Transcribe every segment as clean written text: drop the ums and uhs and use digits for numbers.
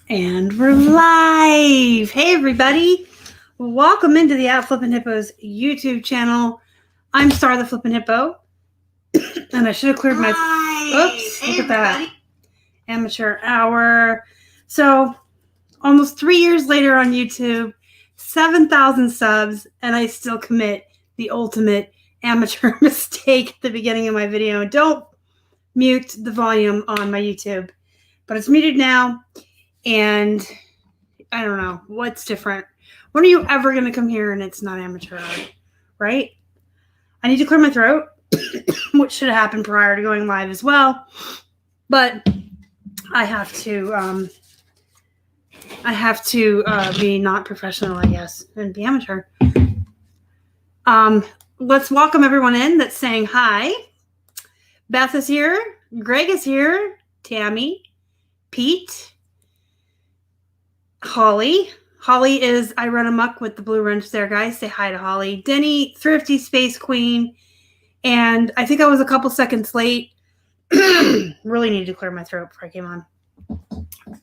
And we're live. Hey, everybody. Welcome into the Flippin' Hippos YouTube channel. I'm Star the Flippin' Hippo. And I should have cleared my... Oops, hey, look at that. Amateur hour. So, almost 3 years later on YouTube, 7,000 subs, and I still commit the ultimate amateur mistake at the beginning of my video. Don't mute the volume on my YouTube. But it's muted now. And I don't know what's different. When are you ever going to come here and it's not amateur hour, right? I need to clear my throat, which should have happened prior to going live as well. But I have to be not professional, I guess, and be amateur. Let's welcome everyone in that's saying hi. Beth is here. Greg is here. Tammy, Pete. Holly is I run amok with the blue wrench there, guys. Say hi to Holly. Denny, Thrifty Space Queen, and I think I was a couple seconds late. Really needed to clear my throat before I came on.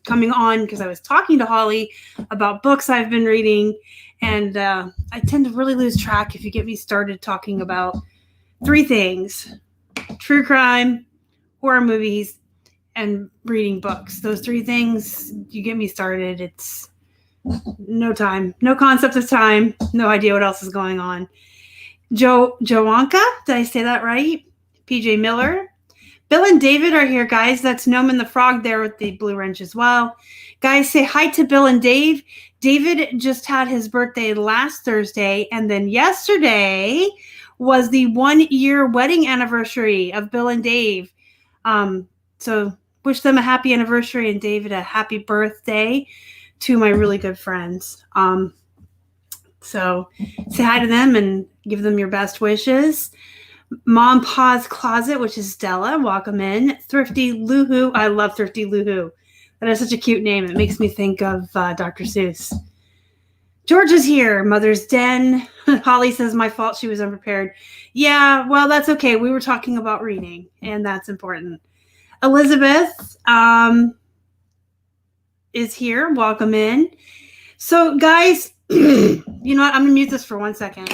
Coming on because I was talking to Holly about books I've been reading, and I tend to really lose track if you get me started talking about three things: true crime, horror movies, and reading books. Those three things, you get me started, it's no time, no concept of time, no idea what else is going on. Joanka, did I say that right? PJ Miller. Bill and David are here, guys. That's Noman the Frog there with the blue wrench as well. Guys, say hi to Bill and Dave. David just had his birthday last Thursday, and then yesterday was the 1 year wedding anniversary of Bill and Dave. So wish them a happy anniversary and David a happy birthday, to my really good friends. So say hi to them and give them your best wishes. Mom Posh Closet, which is Stella, welcome in. Thrifty Loohoo, I love Thrifty Loohoo. That is such a cute name. It makes me think of Dr. Seuss. George is here. Mother's Den. Holly says, my fault, she was unprepared. Yeah, well, that's okay. We were talking about reading, and that's important. Elizabeth is here. Welcome in. So, guys, you know what? I'm going to mute this for 1 second.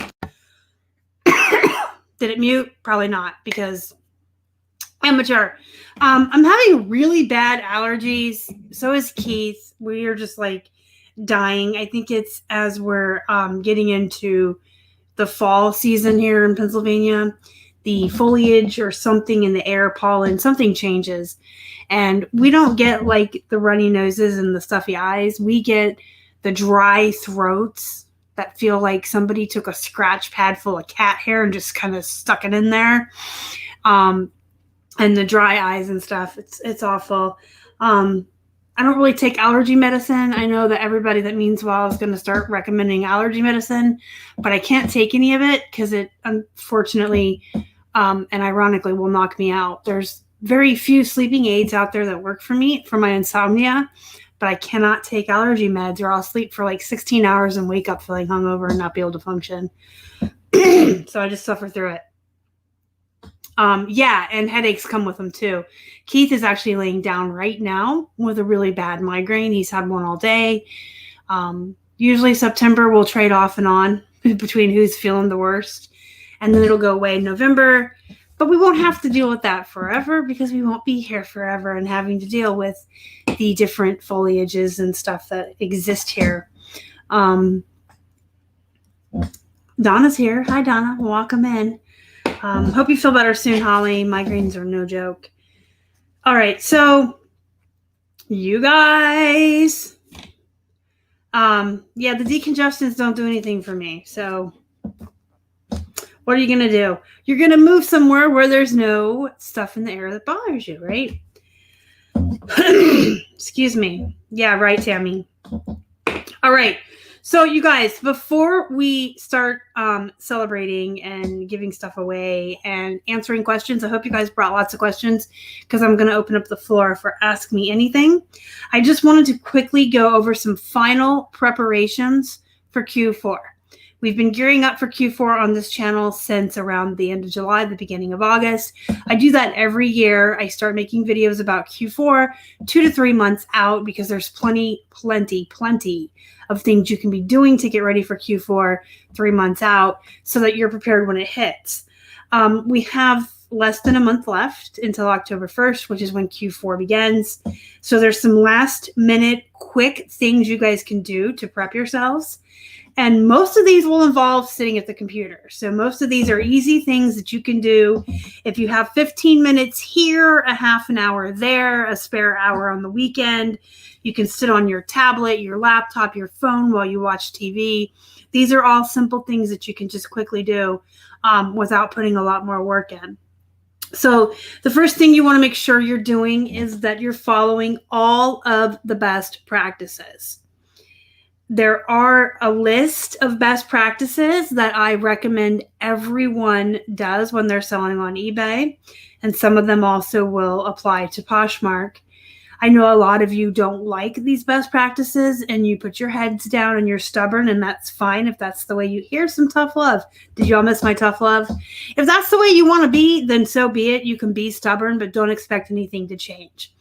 Did it mute? Probably not, because amateur. I'm having really bad allergies. So is Keith. We are just like dying. I think it's as we're getting into the fall season here in Pennsylvania. The foliage or something in the air, pollen, something changes. And we don't get like the runny noses and the stuffy eyes. We get the dry throats that feel like somebody took a scratch pad full of cat hair and just kind of stuck it in there. And the dry eyes and stuff. It's awful. I don't really take allergy medicine. I know that everybody that means well is going to start recommending allergy medicine, but I can't take any of it because it unfortunately and ironically will knock me out. There's very few sleeping aids out there that work for me for my insomnia, but I cannot take allergy meds or I'll sleep for like 16 hours and wake up feeling hungover and not be able to function. So I just suffer through it. Yeah, and headaches come with them too. Keith is actually laying down right now with a really bad migraine. He's had one all day. Usually September we'll trade off and on between who's feeling the worst. And then it'll go away in November. But we won't have to deal with that forever because we won't be here forever and having to deal with the different foliages and stuff that exist here. Donna's here. Hi, Donna. Welcome in. Hope you feel better soon, Holly. Migraines are no joke. All right, so you guys, yeah, the decongestants don't do anything for me. So what are you going to do? You're going to move somewhere where there's no stuff in the air that bothers you, right? Excuse me. Yeah, right, Tammy. All right. So you guys, before we start celebrating and giving stuff away and answering questions, I hope you guys brought lots of questions because I'm going to open up the floor for Ask Me Anything. I just wanted to quickly go over some final preparations for Q4. We've been gearing up for Q4 on this channel since around the end of July, the beginning of August. I do that every year. I start making videos about Q4 2 to 3 months out because there's plenty of things you can be doing to get ready for Q4 3 months out so that you're prepared when it hits. We have less than a month left until October 1st, which is when Q4 begins. So there's some last minute quick things you guys can do to prep yourselves. And most of these will involve sitting at the computer. So most of these are easy things that you can do. If you have 15 minutes here, a half an hour there, a spare hour on the weekend, you can sit on your tablet, your laptop, your phone while you watch TV. These are all simple things that you can just quickly do without putting a lot more work in. So the first thing you want to make sure you're doing is that you're following all of the best practices. There are a list of best practices that I recommend everyone does when they're selling on eBay, and some of them also will apply to Poshmark. I know a lot of you don't like these best practices and you put your heads down and you're stubborn, and that's fine if that's the way you hear. Some tough love. Did y'all miss my tough love? If that's the way you want to be, then so be it. You can be stubborn, but don't expect anything to change.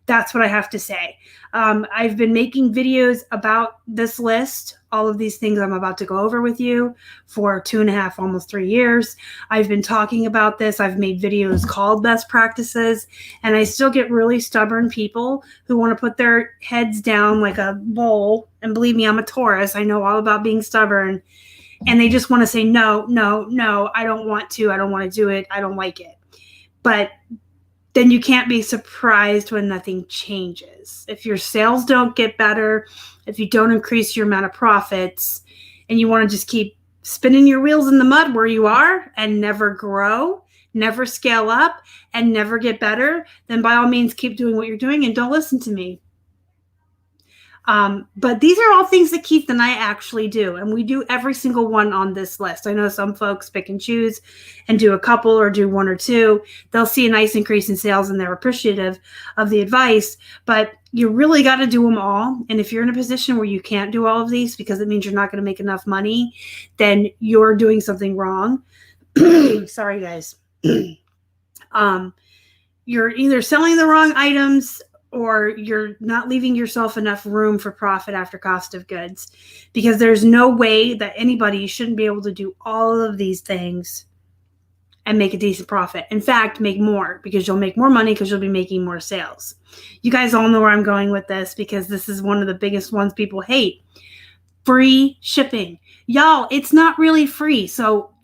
That's what I have to say. I've been making videos about this list, all of these things I'm about to go over with you, for 2.5, almost 3 years. I've been talking about this. I've made videos called best practices, and I still get really stubborn people who want to put their heads down like a bull. And believe me, I'm a Taurus. I know all about being stubborn. And they just want to say, no, I don't want to. I don't want to do it. I don't like it. But then you can't be surprised when nothing changes. If your sales don't get better, if you don't increase your amount of profits, and you want to just keep spinning your wheels in the mud where you are and never grow, never scale up, and never get better, then by all means keep doing what you're doing and don't listen to me. But these are all things that Keith and I actually do, and we do every single one on this list. I know some folks pick and choose and do a couple or do one or two. They'll see a nice increase in sales and they're appreciative of the advice, but you really got to do them all. And if you're in a position where you can't do all of these because it means you're not going to make enough money, then you're doing something wrong. Sorry, guys. You're either selling the wrong items or you're not leaving yourself enough room for profit after cost of goods, because there's no way that anybody shouldn't be able to do all of these things and make a decent profit. In fact, make more, because you'll make more money because you'll be making more sales. You guys all know where I'm going with this, because this is one of the biggest ones people hate. Free shipping. Y'all, it's not really free. So,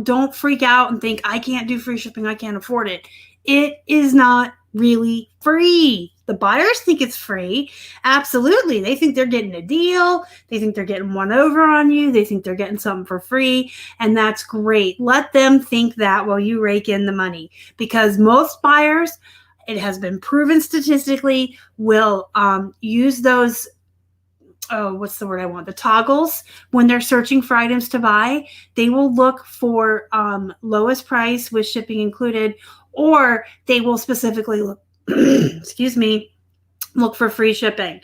don't freak out and think I can't do free shipping. I can't afford it. It is not really free. The buyers think it's free. Absolutely. They think they're getting a deal. They think they're getting one over on you. They think they're getting something for free. And that's great. Let them think that while you rake in the money, because most buyers, it has been proven statistically, will use those, what's the word I want? The toggles. When they're searching for items to buy, they will look for lowest price with shipping included, or they will specifically look look for free shipping.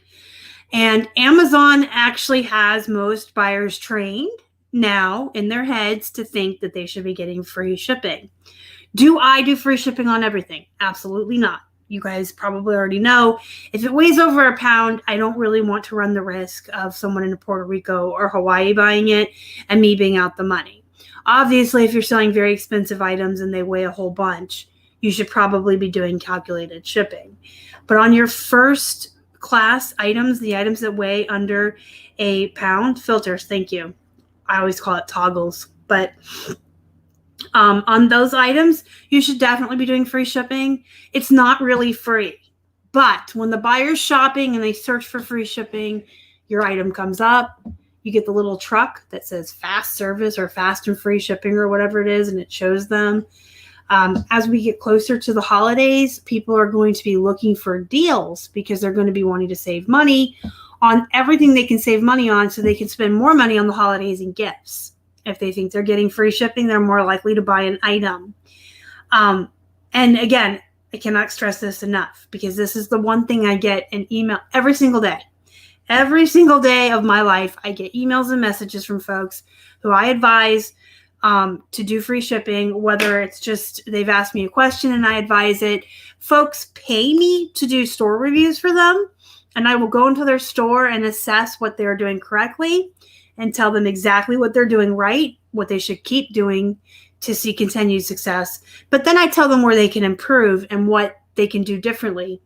And Amazon actually has most buyers trained now in their heads to think that they should be getting free shipping. Do I do free shipping on everything? Absolutely not. You guys probably already know, if it weighs over a pound, I don't really want to run the risk of someone in Puerto Rico or Hawaii buying it and me being out the money. Obviously, if you're selling very expensive items and they weigh a whole bunch, you should probably be doing calculated shipping. But on your first class items, the items that weigh under a pound, filters, thank you. I always call it toggles. But on those items, you should definitely be doing free shipping. It's not really free. But when the buyer's shopping and they search for free shipping, your item comes up. You get the little truck that says fast service or fast and free shipping or whatever it is, and it shows them. As we get closer to the holidays, people are going to be looking for deals because they're going to be wanting to save money on everything they can save money on, so they can spend more money on the holidays and gifts. If they think they're getting free shipping, they're more likely to buy an item. And again, I cannot stress this enough, because this is the one thing I get an email every single day. Every single day of my life, I get emails and messages from folks who I advise to do free shipping, whether it's just they've asked me a question and I advise it. Folks pay me to do store reviews for them, and I will go into their store and assess what they're doing correctly and tell them exactly what they're doing right, what they should keep doing to see continued success. But then I tell them where they can improve and what they can do differently.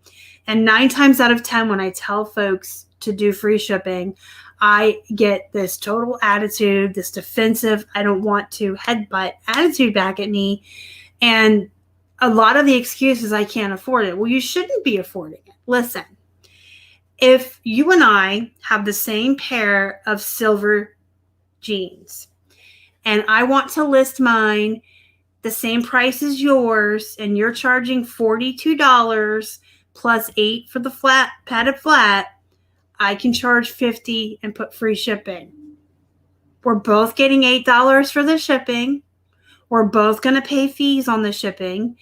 And 9 times out of 10, when I tell folks to do free shipping, I get this total attitude, this defensive, I don't want to headbutt attitude back at me. And a lot of the excuses, I can't afford it. Well, you shouldn't be affording it. Listen, if you and I have the same pair of silver jeans and I want to list mine the same price as yours and you're charging $42 plus $8 for the flat padded flat, I can charge $50 and put free shipping. We're both getting $8 for the shipping. We're both going to pay fees on the shipping.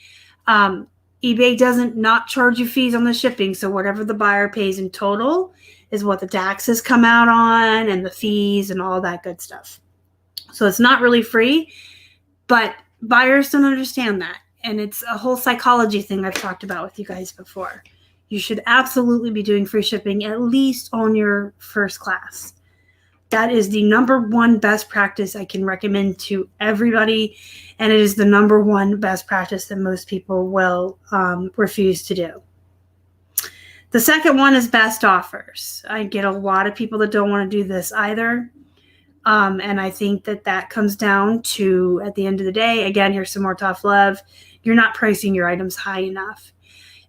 eBay doesn't not charge you fees on the shipping. So whatever the buyer pays in total is what the taxes come out on and the fees and all that good stuff. So it's not really free, but buyers don't understand that. And it's a whole psychology thing I've talked about with you guys before. You should absolutely be doing free shipping, at least on your first class. That is the number one best practice I can recommend to everybody. And it is the number one best practice that most people will refuse to do. The second one is best offers. I get a lot of people that don't want to do this either. And I think that comes down to, at the end of the day, again, here's some more tough love. You're not pricing your items high enough.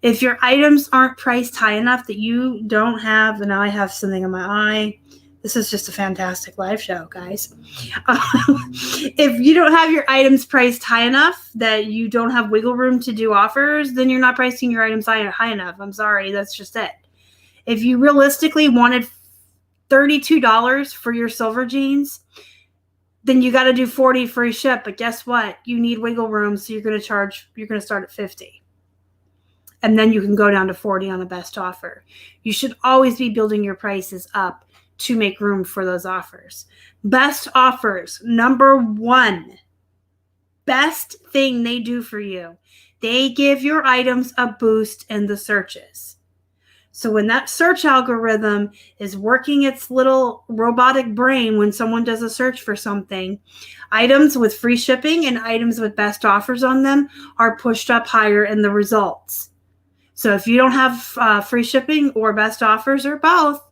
If your items aren't priced high enough that you don't have, and now I have something in my eye. This is just a fantastic live show, guys. If you don't have your items priced high enough that you don't have wiggle room to do offers, then you're not pricing your items high enough. I'm sorry, that's just it. If you realistically wanted $32 for your silver jeans, then you got to do $40 free ship. But guess what? You need wiggle room, so you're going to start at $50. And then you can go down to $40 on the best offer. You should always be building your prices up to make room for those offers. Best offers, number one, best thing they do for you. They give your items a boost in the searches. So when that search algorithm is working its little robotic brain when someone does a search for something, items with free shipping and items with best offers on them are pushed up higher in the results. So if you don't have free shipping or best offers or both,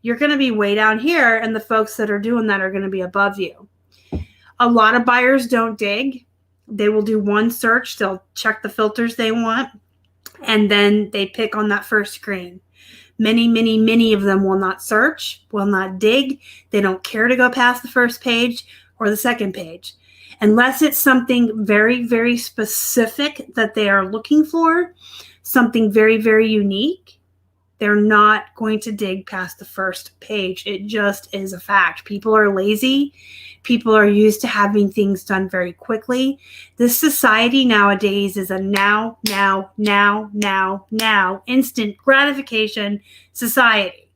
you're going to be way down here, and the folks that are doing that are going to be above you. A lot of buyers don't dig. They will do one search. They'll check the filters they want, and then they pick on that first screen. Many of them will not search, will not dig. They don't care to go past the first page or the second page. Unless it's something very, very specific that they are looking for, something very, very unique, they're not going to dig past the first page. It just is a fact. People are lazy. People are used to having things done very quickly. This society nowadays is a now, instant gratification society.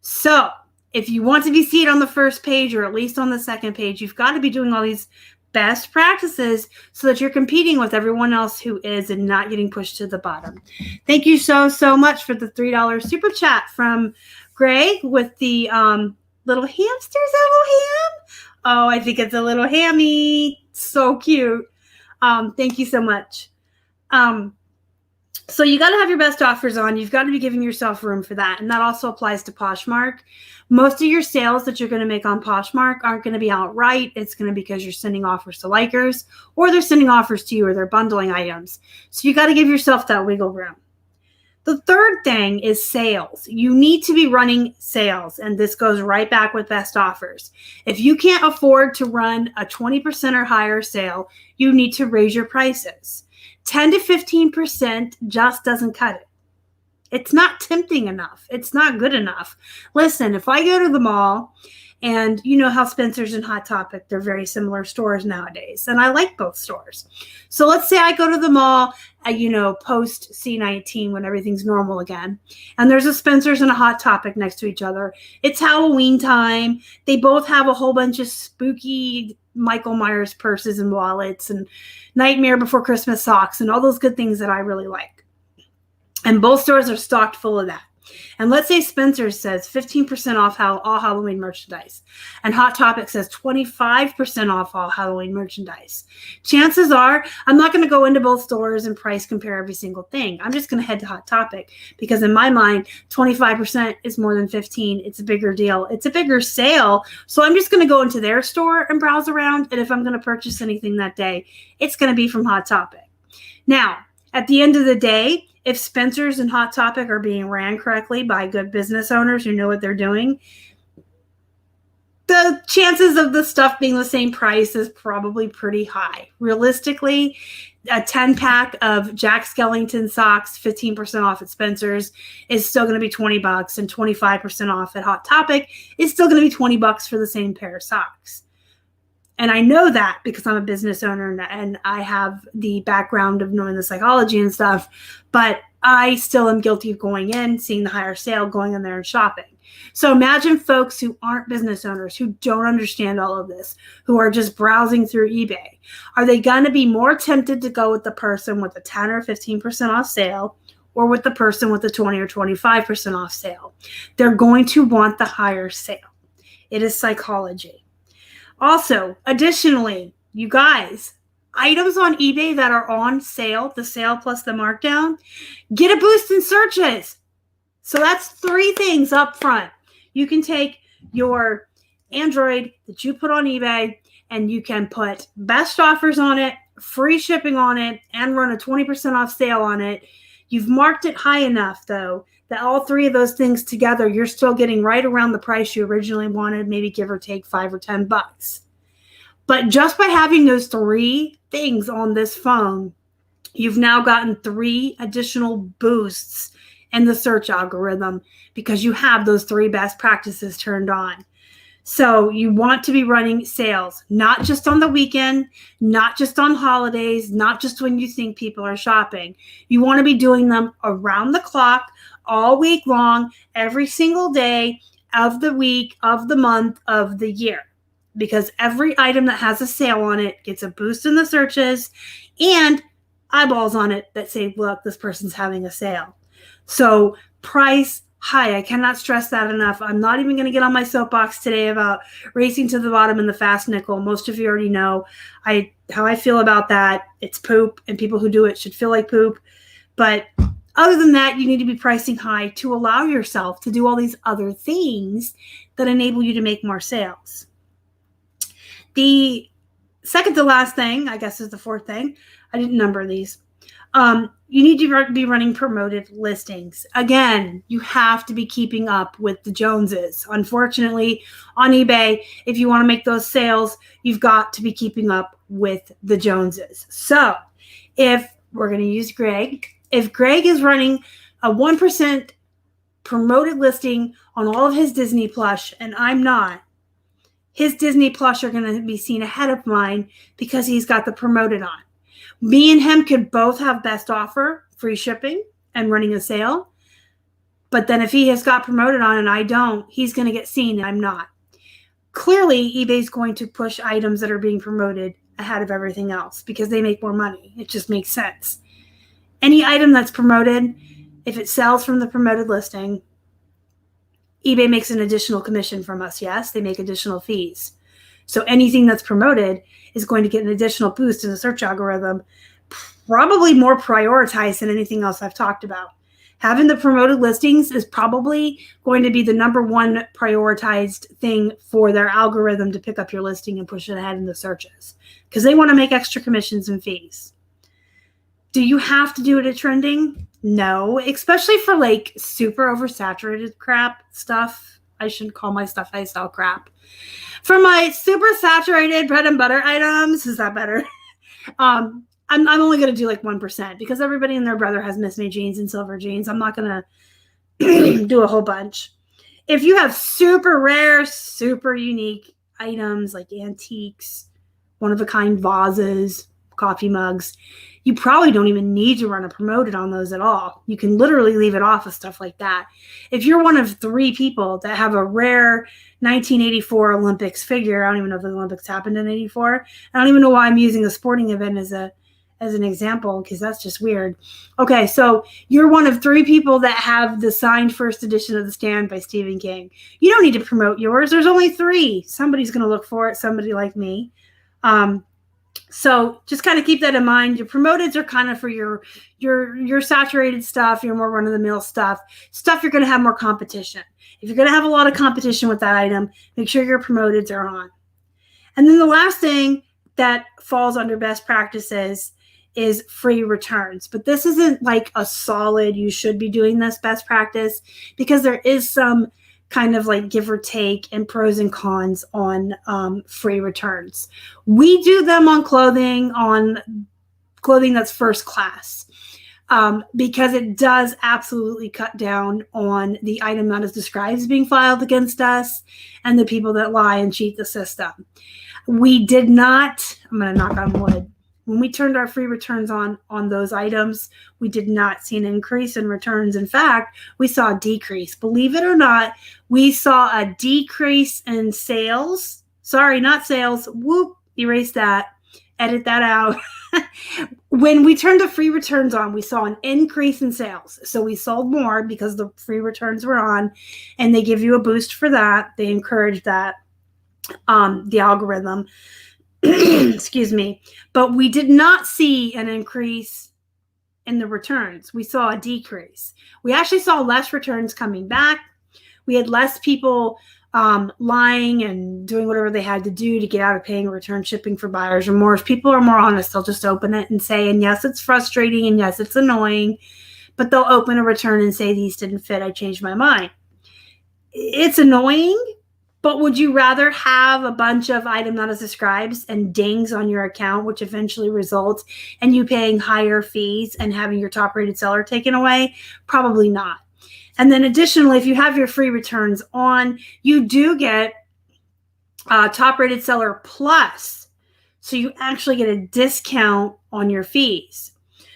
So if you want to be seen on the first page or at least on the second page, you've got to be doing all these best practices so that you're competing with everyone else who is and not getting pushed to the bottom. Thank you so much for the $3 super chat from Greg with the little hamsters, a little ham. Oh, I think it's a little hammy. So cute. Thank you so much. So you got to have your best offers on. You've got to be giving yourself room for that. And that also applies to Poshmark. Most of your sales that you're going to make on Poshmark aren't going to be outright. It's going to be because you're sending offers to likers, or they're sending offers to you, or they're bundling items. So you got to give yourself that wiggle room. The third thing is sales. You need to be running sales, and this goes right back with best offers. If you can't afford to run a 20% or higher sale, you need to raise your prices. 10 to 15% just doesn't cut it. It's not tempting enough. It's not good enough. Listen, if I go to the mall, and you know how Spencer's and Hot Topic, they're very similar stores nowadays. And I like both stores. So let's say I go to the mall, post C19 when everything's normal again. And there's a Spencer's and a Hot Topic next to each other. It's Halloween time. They both have a whole bunch of spooky Michael Myers purses and wallets and Nightmare Before Christmas socks and all those good things that I really like. And both stores are stocked full of that. And let's say Spencer's says 15% off all Halloween merchandise, and Hot Topic says 25% off all Halloween merchandise. Chances are I'm not going to go into both stores and price compare every single thing. I'm just going to head to Hot Topic because in my mind, 25% is more than 15. It's a bigger deal. It's a bigger sale. So I'm just going to go into their store and browse around. And if I'm going to purchase anything that day, it's going to be from Hot Topic. Now, at the end of the day, if Spencer's and Hot Topic are being ran correctly by good business owners who know what they're doing, the chances of the stuff being the same price is probably pretty high. Realistically, a 10-pack of Jack Skellington socks, 15% off at Spencer's, is still going to be $20, and 25% off at Hot Topic is still going to be $20 for the same pair of socks. And I know that because I'm a business owner and I have the background of knowing the psychology and stuff, but I still am guilty of going in, seeing the higher sale, going in there and shopping. So imagine folks who aren't business owners, who don't understand all of this, who are just browsing through eBay. Are they going to be more tempted to go with the person with a 10 or 15% off sale or with the person with a 20 or 25% off sale? They're going to want the higher sale. It is psychology. Also, additionally, you guys, items on eBay that are on sale, the sale plus the markdown, get a boost in searches. So that's 3 things up front. You can take your Android that you put on eBay and you can put best offers on it, free shipping on it, and run a 20% off sale on it. You've marked it high enough, though, that all 3 of those things together, you're still getting right around the price you originally wanted, maybe give or take $5 or $10. But just by having those 3 things on this phone, you've now gotten 3 additional boosts in the search algorithm because you have those 3 best practices turned on. So you want to be running sales, not just on the weekend, not just on holidays, not just when you think people are shopping. You want to be doing them around the clock, all week long, every single day of the week, of the month, of the year. Because every item that has a sale on it gets a boost in the searches and eyeballs on it that say, look, this person's having a sale. So price high. I cannot stress that enough. I'm not even going to get on my soapbox today about racing to the bottom in the fast nickel. Most of you already know how I feel about that. It's poop, and people who do it should feel like poop. But other than that, you need to be pricing high to allow yourself to do all these other things that enable you to make more sales. The second to last thing, I guess, is the 4th thing. I didn't number these. You need to be running promoted listings. Again, you have to be keeping up with the Joneses. Unfortunately, on eBay, if you want to make those sales, you've got to be keeping up with the Joneses. So if we're going to use Greg, if Greg is running a 1% promoted listing on all of his Disney Plush and I'm not, his Disney Plush are going to be seen ahead of mine because he's got the promoted on. Me and him could both have best offer, free shipping, and running a sale. But then if he has got promoted on and I don't, he's going to get seen and I'm not. Clearly, eBay's going to push items that are being promoted ahead of everything else because they make more money. It just makes sense. Any item that's promoted, if it sells from the promoted listing, eBay makes an additional commission from us. Yes, they make additional fees. So anything that's promoted is going to get an additional boost in the search algorithm, probably more prioritized than anything else I've talked about. Having the promoted listings is probably going to be the number 1 prioritized thing for their algorithm to pick up your listing and push it ahead in the searches because they want to make extra commissions and fees. Do you have to do it at trending? No, especially for like super oversaturated crap stuff. I shouldn't call my stuff I sell crap. For my super saturated bread and butter items, is that better? I'm only going to do like 1% because everybody and their brother has mismade jeans and silver jeans. I'm not going to do a whole bunch. If you have super rare, super unique items like antiques, one-of-a-kind vases, coffee mugs, you probably don't even need to run a promoted on those at all. You can literally leave it off of stuff like that. If you're one of 3 people that have a rare 1984 Olympics figure, I don't even know if the Olympics happened in 84. I don't even know why I'm using a sporting event as an example, because that's just weird. Okay, so you're one of 3 people that have the signed first edition of The Stand by Stephen King. You don't need to promote yours. There's only 3. Somebody's going to look for it, somebody like me. So just kind of keep that in mind. Your promoteds are kind of for your saturated stuff, your more run-of-the-mill stuff you're going to have more competition. If you're going to have a lot of competition with that item, make sure your promoteds are on. And then the last thing that falls under best practices is free returns. But this isn't like a solid, you should be doing this best practice, because there is some kind of like give or take and pros and cons on free returns. We do them on clothing that's first class, because it does absolutely cut down on the item that is described as being filed against us and the people that lie and cheat the system. We did not, I'm going to knock on wood, when we turned our free returns on those items, we did not see an increase in returns. In fact, we saw a decrease. Believe it or not, we saw a decrease in sales. Sorry, not sales. Whoop, erase that. Edit that out. When we turned the free returns on, we saw an increase in sales. So we sold more because the free returns were on, and they give you a boost for that. They encourage that, the algorithm. Excuse me. But we did not see an increase in the returns. We saw a decrease. We actually saw less returns coming back. We had less people lying and doing whatever they had to do to get out of paying return shipping for buyer's remorse. People are more honest. They'll just open it and say, and yes, it's frustrating, and yes, it's annoying, but they'll open a return and say, these didn't fit, I changed my mind. It's annoying, but would you rather have a bunch of item not as described and dings on your account, which eventually results in you paying higher fees and having your top rated seller taken away? Probably not. And then additionally, if you have your free returns on, you do get top rated seller plus. So you actually get a discount on your fees.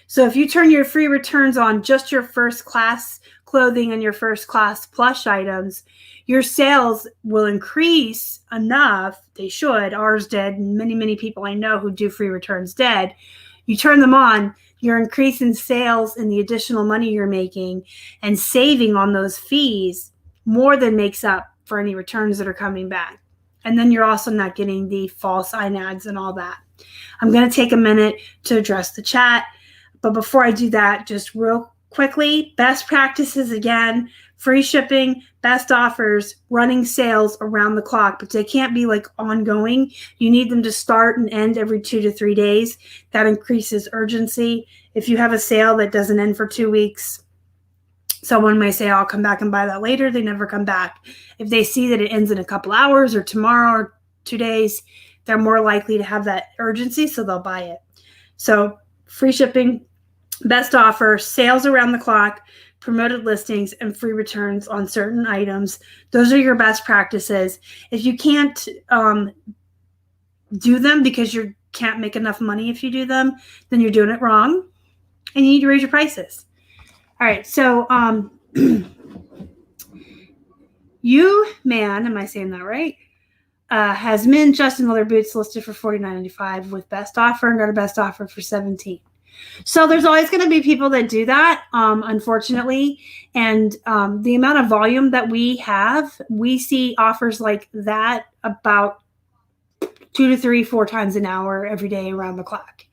So if you turn your free returns on just your first class clothing and your first class plush items, your sales will increase enough. They should. Ours did. And many, many people I know who do free returns did. You turn them on, you're increasing sales and the additional money you're making and saving on those fees more than makes up for any returns that are coming back. And then you're also not getting the false ads and all that. I'm going to take a minute to address the chat. But before I do that, just real quickly, best practices again, free shipping, best offers, running sales around the clock, but they can't be like ongoing. You need them to start and end every 2 to 3 days. That increases urgency. If you have a sale that doesn't end for 2 weeks, someone may say, I'll come back and buy that later. They never come back. If they see that it ends in a couple hours or tomorrow or 2 days, they're more likely to have that urgency, so they'll buy it. So free shipping, best offer, sales around the clock, promoted listings, and free returns on certain items. Those are your best practices. If you can't do them because you can't make enough money if you do them, then you're doing it wrong and you need to raise your prices. All right, so you man, am I saying that right? Has Min Justin leather boots listed for $49.95 with best offer and got a best offer for $17. So there's always going to be people that do that, unfortunately. And the amount of volume that we have, we see offers like that about 2 to 3, 4 times an hour every day around the clock.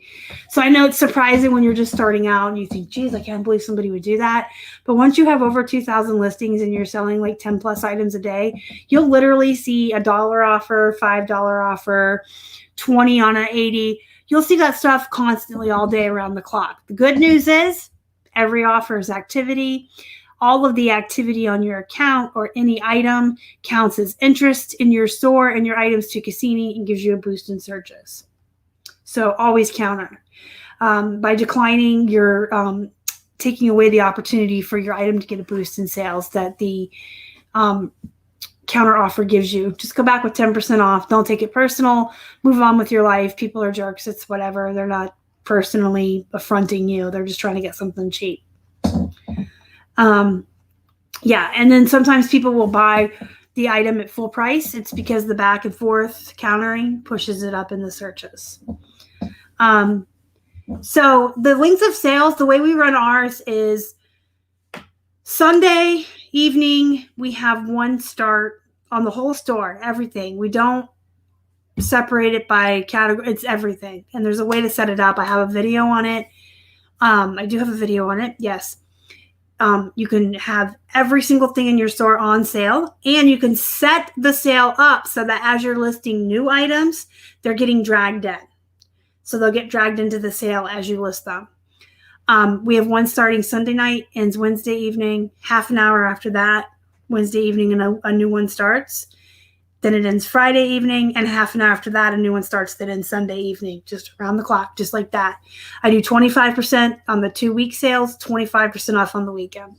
So I know it's surprising when you're just starting out and you think, geez, I can't believe somebody would do that. But once you have over 2,000 listings and you're selling like 10 plus items a day, you'll literally see $1 offer, $5 offer, 20 on an 80. You'll see that stuff constantly all day around the clock. The good news is every offer is activity. All of the activity on your account or any item counts as interest in your store and your items to Cassini and gives you a boost in searches. So always counter. By declining your taking away the opportunity for your item to get a boost in sales that the counter offer gives you. Just go back with 10% off. Don't take it personal. Move on with your life. People are jerks. It's whatever. They're not personally affronting you. They're just trying to get something cheap. Yeah, and then sometimes people will buy the item at full price. It's because the back and forth countering pushes it up in the searches. So the length of sales, the way we run ours is Sunday evening, we have one start on the whole store, everything. We don't separate it by category. It's everything. And there's a way to set it up. I have a video on it. I do have a video on it. Yes. You can have every single thing in your store on sale, and you can set the sale up so that as you're listing new items, they're getting dragged in. So they'll get dragged into the sale as you list them. We have one starting Sunday night, ends Wednesday evening. Half an hour after that, Wednesday evening, and a new one starts. Then it ends Friday evening, and half an hour after that, a new one starts that ends Sunday evening, just around the clock, just like that. I do 25% on the 2-week sales, 25% off on the weekend.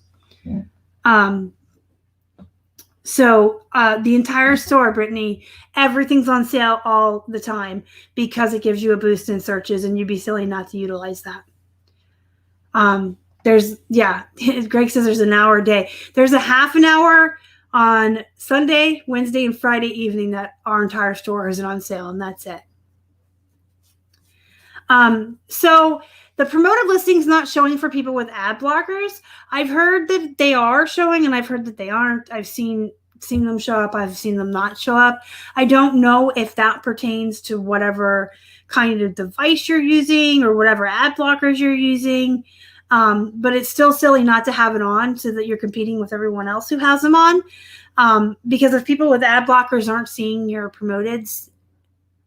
So the entire store, Brittany, everything's on sale all the time because it gives you a boost in searches, and you'd be silly not to utilize that. Greg says there's an hour a day. There's a half an hour on Sunday, Wednesday, and Friday evening that our entire store isn't on sale, and that's it. So the promoted listings not showing for people with ad blockers. I've heard that they are showing, and I've heard that they aren't. I've seen them show up. I've seen them not show up. I don't know if that pertains to whatever kind of device you're using or whatever ad blockers you're using. But it's still silly not to have it on so that you're competing with everyone else who has them on. Because if people with ad blockers aren't seeing your promoteds,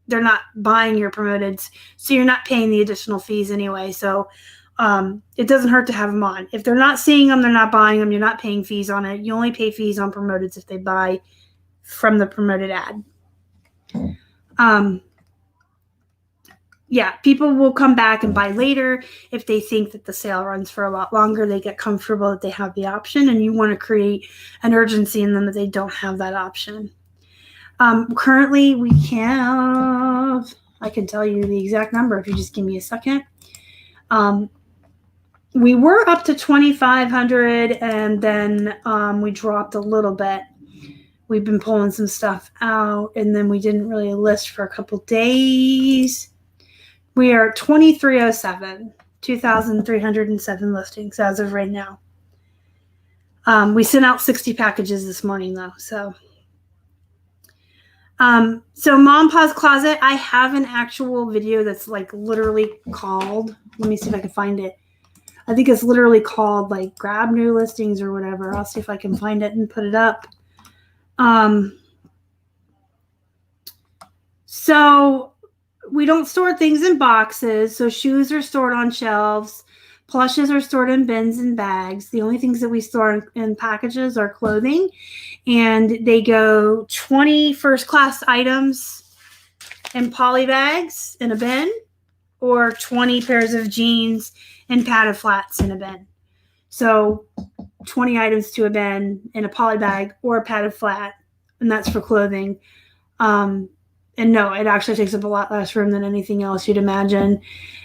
they're not buying your promoteds. So you're not paying the additional fees anyway. So it doesn't hurt to have them on. If they're not seeing them, they're not buying them. You're not paying fees on it. You only pay fees on promoteds if they buy from the promoted ad. Yeah, people will come back and buy later if they think that the sale runs for a lot longer. They get comfortable that they have the option, and you want to create an urgency in them that they don't have that option. Currently, we have, I can tell you the exact number if you just give me a second. We were up to 2,500, and then we dropped a little bit. We've been pulling some stuff out, and then we didn't really list for a couple days. We are 2,307, 2,307 listings as of right now. We sent out 60 packages this morning, though. So Posh Closet, I have an actual video that's like literally called. Let me see if I can find it. I think it's literally called like grab new listings or whatever. I'll see if I can find it and put it up. So we don't store things in boxes. So shoes are stored on shelves. Plushes are stored in bins and bags. The only things that we store in packages are clothing. And they go 20 first-class items in poly bags in a bin, or 20 pairs of jeans in padded flats in a bin. So 20 items to a bin in a poly bag or a padded flat, and that's for clothing. And no, it actually takes up a lot less room than anything else you'd imagine.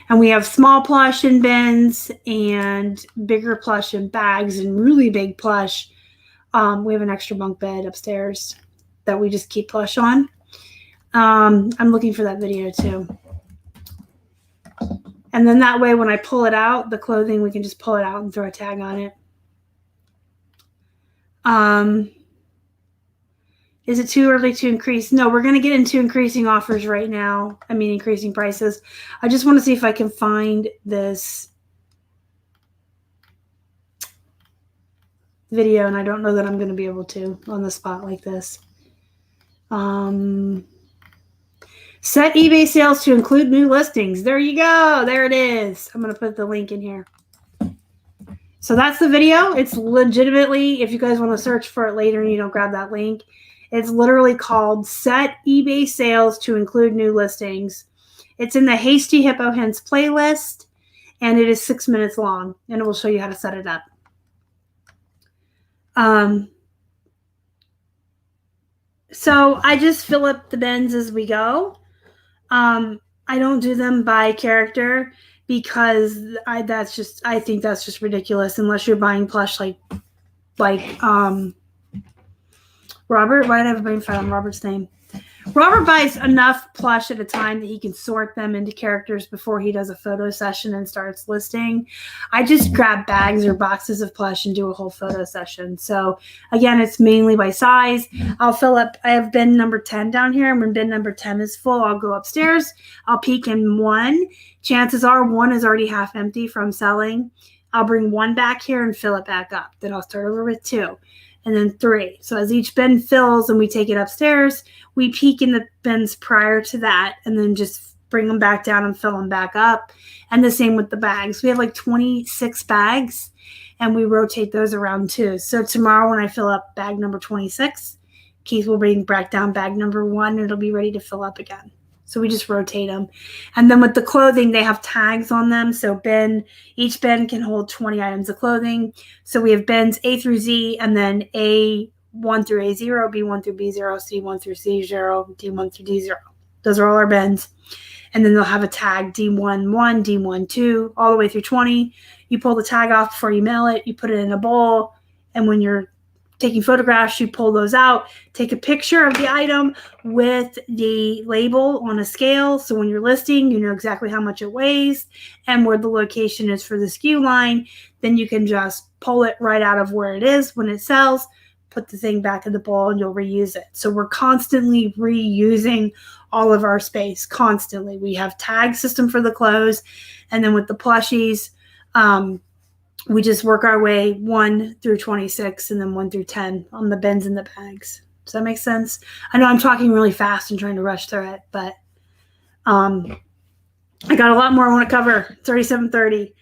And we have small plush in bins and bigger plush in bags and really big plush. We have an extra bunk bed upstairs that we just keep plush on. I'm looking for that video too. And then that way, when I pull it out, the clothing, we can just pull it out and throw a tag on it. Is it too early to increase? No, we're going to get into increasing offers right now. I mean, increasing prices. I just want to see if I can find this video, and I don't know that I'm going to be able to on the spot like this. Set eBay sales to include new listings. There you go. There it is. I'm going to put the link in here. So that's the video. It's legitimately, if you guys want to search for it later and you don't grab that link, it's literally called Set eBay Sales to Include New Listings. It's in the Hasty Hippo Hints playlist, and it is 6 minutes long, and it will show you how to set it up. So I just fill up the bins as we go. I don't do them by character because I think that's just ridiculous unless you're buying plush like Robert. Why did I have a brain fart on Robert's name? Robert buys enough plush at a time that he can sort them into characters before he does a photo session and starts listing. I just grab bags or boxes of plush and do a whole photo session. So again, it's mainly by size. I'll fill up. I have bin number 10 down here, and when bin number 10 is full, I'll go upstairs. I'll peek in one. Chances are one is already half empty from selling. I'll bring one back here and fill it back up. Then I'll start over with 2. And then 3. So as each bin fills and we take it upstairs, we peek in the bins prior to that and then just bring them back down and fill them back up. And the same with the bags. We have like 26 bags and we rotate those around too. So tomorrow when I fill up bag number 26, Keith will bring back down bag number 1 and it'll be ready to fill up again. So we just rotate them. And then with the clothing, they have tags on them. So each bin can hold 20 items of clothing. So we have bins A through Z, and then A1 through A0, B1 through B0, C1 through C0, D1 through D0. Those are all our bins. And then they'll have a tag D11, D12, all the way through 20. You pull the tag off before you mail it. You put it in a bowl. And when you're taking photographs, you pull those out, take a picture of the item with the label on a scale. So when you're listing, you know exactly how much it weighs and where the location is for the SKU line. Then you can just pull it right out of where it is when it sells, put the thing back in the bowl, and you'll reuse it. So we're constantly reusing all of our space, constantly. We have tag system for the clothes. And then with the plushies, we just work our way 1 through 26 and then 1 through 10 on the bins and the bags. Does that make sense? I know I'm talking really fast and trying to rush through it, but I got a lot more I want to cover. It's already 7:30,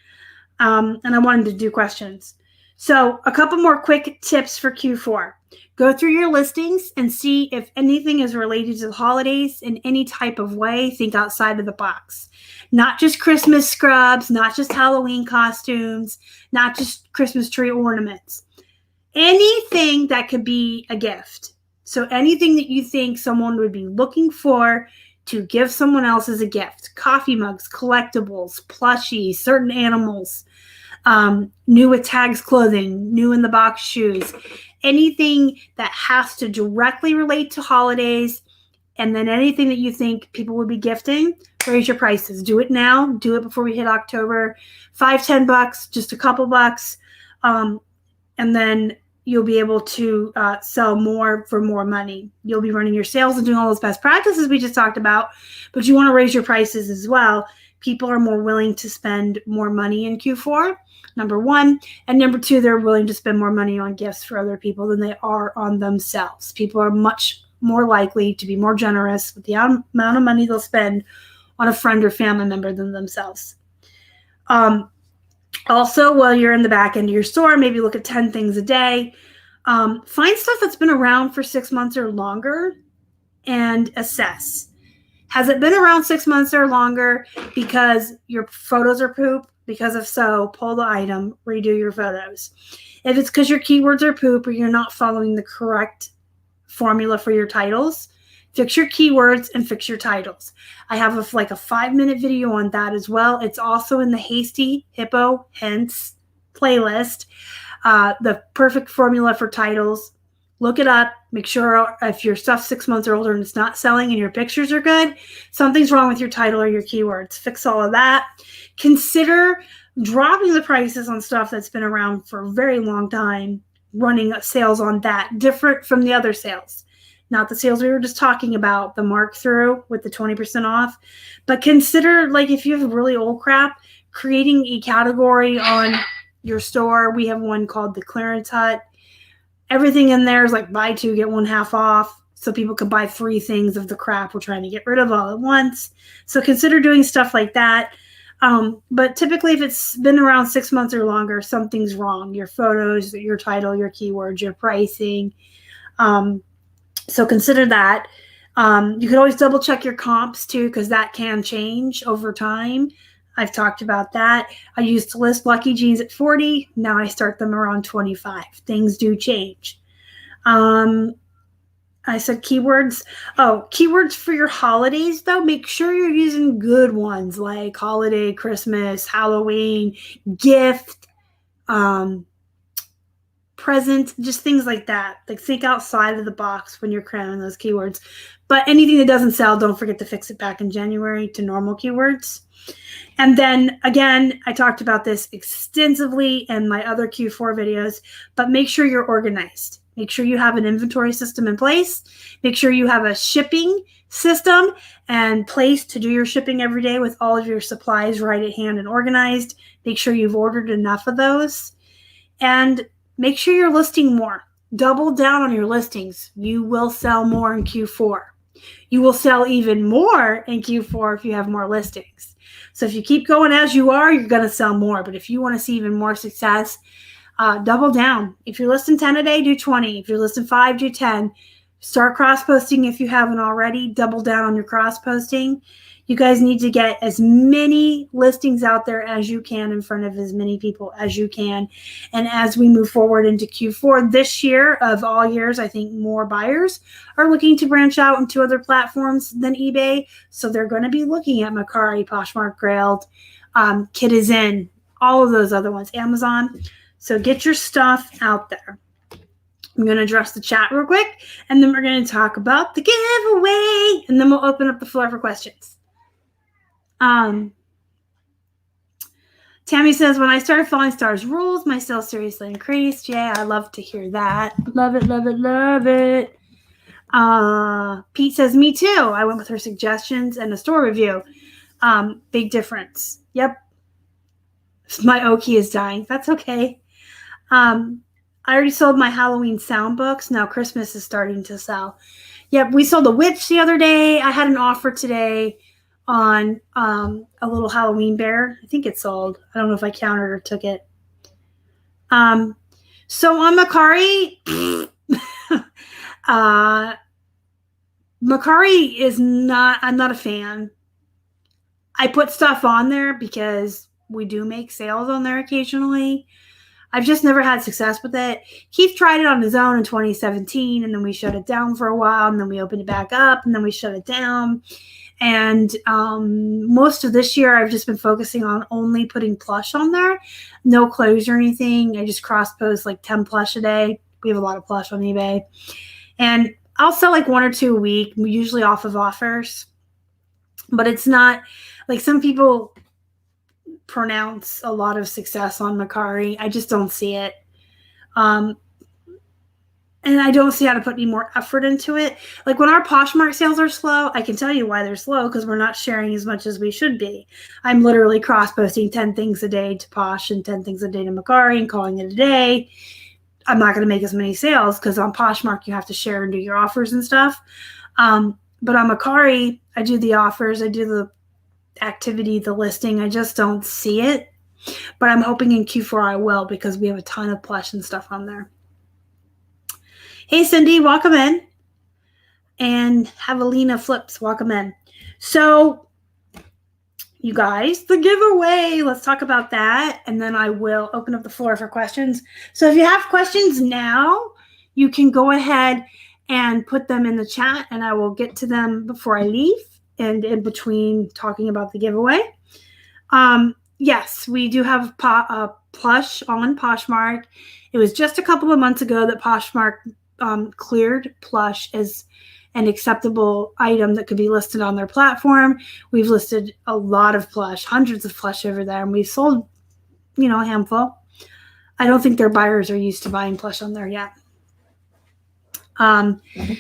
and I wanted to do questions. So a couple more quick tips for Q4. Go through your listings and see if anything is related to the holidays in any type of way. Think outside of the box. Not just Christmas scrubs, not just Halloween costumes, not just Christmas tree ornaments. Anything that could be a gift. So anything that you think someone would be looking for to give someone else as a gift. Coffee mugs, collectibles, plushies, certain animals, new with tags clothing, new in the box shoes. Anything that has to directly relate to holidays, and then anything that you think people would be gifting, raise your prices. Do it now. Do it before we hit October. $5, $10, just a couple bucks. And then you'll be able to sell more for more money. You'll be running your sales and doing all those best practices we just talked about, but you want to raise your prices as well. People are more willing to spend more money in Q4, number 1. And number 2, they're willing to spend more money on gifts for other people than they are on themselves. People are much more likely to be more generous with the amount of money they'll spend on a friend or family member than themselves. Also, while you're in the back end of your store, maybe look at 10 things a day. Find stuff that's been around for 6 months or longer and assess. Has it been around 6 months or longer because your photos are poop? Because if so, pull the item, redo your photos. If it's because your keywords are poop or you're not following the correct formula for your titles, fix your keywords and fix your titles. I have a 5-minute video on that as well. It's also in the Hasty HIPPO Hints playlist. The perfect formula for titles. Look it up. Make sure if your stuff's 6 months or older and it's not selling and your pictures are good, something's wrong with your title or your keywords. Fix all of that. Consider dropping the prices on stuff that's been around for a very long time, running sales on that, different from the other sales. Not the sales we were just talking about, the mark through with the 20% off. But consider, if you have really old crap, creating a category on your store. We have one called the Clearance Hut. Everything in there is buy 2, get 1 half off. So people could buy 3 things of the crap we're trying to get rid of all at once. So consider doing stuff like that. But typically, if it's been around 6 months or longer, something's wrong. Your photos, your title, your keywords, your pricing. So consider that. You can always double check your comps too, because that can change over time. I've talked about that. I used to list lucky jeans at 40. Now I start them around 25. Things do change. I said keywords. Oh, keywords for your holidays, though. Make sure you're using good ones like holiday, Christmas, Halloween, gift, present, just things like that. Like think outside of the box when you're cramming those keywords. But anything that doesn't sell, don't forget to fix it back in January to normal keywords. And then again, I talked about this extensively in my other Q4 videos, but make sure you're organized. Make sure you have an inventory system in place. Make sure you have a shipping system and place to do your shipping every day with all of your supplies right at hand and organized. Make sure you've ordered enough of those. And make sure you're listing more. Double down on your listings. You will sell more in Q4. You will sell even more in Q4 if you have more listings. So if you keep going as you are, you're going to sell more. But if you want to see even more success, double down. If you're listing 10 a day, do 20. If you're listing 5, do 10. Start cross-posting if you haven't already. Double down on your cross-posting. You guys need to get as many listings out there as you can in front of as many people as you can. And as we move forward into Q4 this year, of all years, I think more buyers are looking to branch out into other platforms than eBay. So they're going to be looking at Mercari, Poshmark, Grailed, Kit Is In, all of those other ones, Amazon. So get your stuff out there. I'm going to address the chat real quick, and then we're going to talk about the giveaway, and then we'll open up the floor for questions. Tammy says, when I started following Stars rules, my sales seriously increased. Yeah, I love to hear that. Love it, love it, love it. Pete says, me too. I went with her suggestions and a store review. Big difference. Yep. My Oki is dying. That's okay. I already sold my Halloween sound books. Now Christmas is starting to sell. Yep, we sold a witch the other day. I had an offer today on a little Halloween bear. I think it sold. I don't know if I counted or took it. So on Mercari, Mercari is not, I'm not a fan. I put stuff on there because we do make sales on there occasionally. I've just never had success with it. Keith tried it on his own in 2017, and then we shut it down for a while, and then we opened it back up, and then we shut it down. And most of this year, I've just been focusing on only putting plush on there. No clothes or anything. I just cross-post like 10 plush a day. We have a lot of plush on eBay. And I'll sell like 1 or 2 a week, usually off of offers. But it's not like some people pronounce a lot of success on Mercari. I just don't see it. And I don't see how to put any more effort into it. Like when our Poshmark sales are slow, I can tell you why they're slow, because we're not sharing as much as we should be. I'm literally cross-posting 10 things a day to Posh and 10 things a day to Mercari and calling it a day. I'm not going to make as many sales because on Poshmark you have to share and do your offers and stuff. But on Mercari, I do the offers, I do the activity, the listing. I just don't see it. But I'm hoping in Q4 I will, because we have a ton of plush and stuff on there. Hey, Cindy, welcome in. And Havelina Flips, welcome in. So, you guys, the giveaway. Let's talk about that. And then I will open up the floor for questions. So if you have questions now, you can go ahead and put them in the chat, and I will get to them before I leave and in between talking about the giveaway. Yes, we do have plush on Poshmark. It was just a couple of months ago that Poshmark cleared plush as an acceptable item that could be listed on their platform. We've listed a lot of plush, hundreds of plush over there, and we've sold, a handful. I don't think their buyers are used to buying plush on there yet.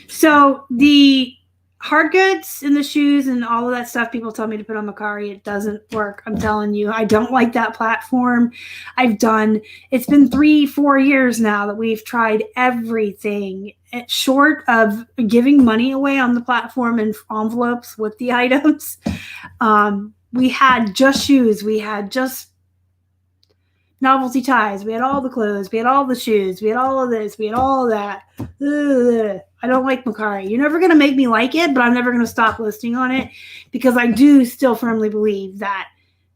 So the hard goods and the shoes and all of that stuff people tell me to put on Mercari, it doesn't work. I'm telling you, I don't like that platform. It's been 3-4 years now that we've tried everything short of giving money away on the platform in envelopes with the items. We had just shoes. We had just novelty ties. We had all the clothes. We had all the shoes. We had all of this. We had all of that. Ugh. I don't like Mercari. You're never going to make me like it, but I'm never going to stop listing on it, because I do still firmly believe that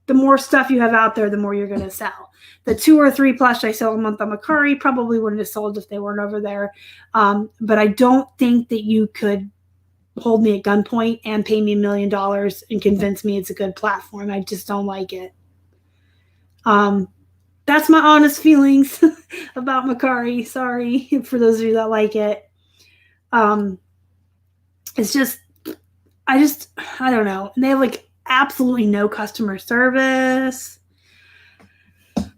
the more stuff you have out there, the more you're going to sell. The 2 or 3 plush I sell a month on Mercari probably wouldn't have sold if they weren't over there. But I don't think that you could hold me at gunpoint and pay me $1 million and convince me it's a good platform. I just don't like it. That's my honest feelings about Mercari. Sorry for those of you that like it. It's just, I don't know. And they have like absolutely no customer service.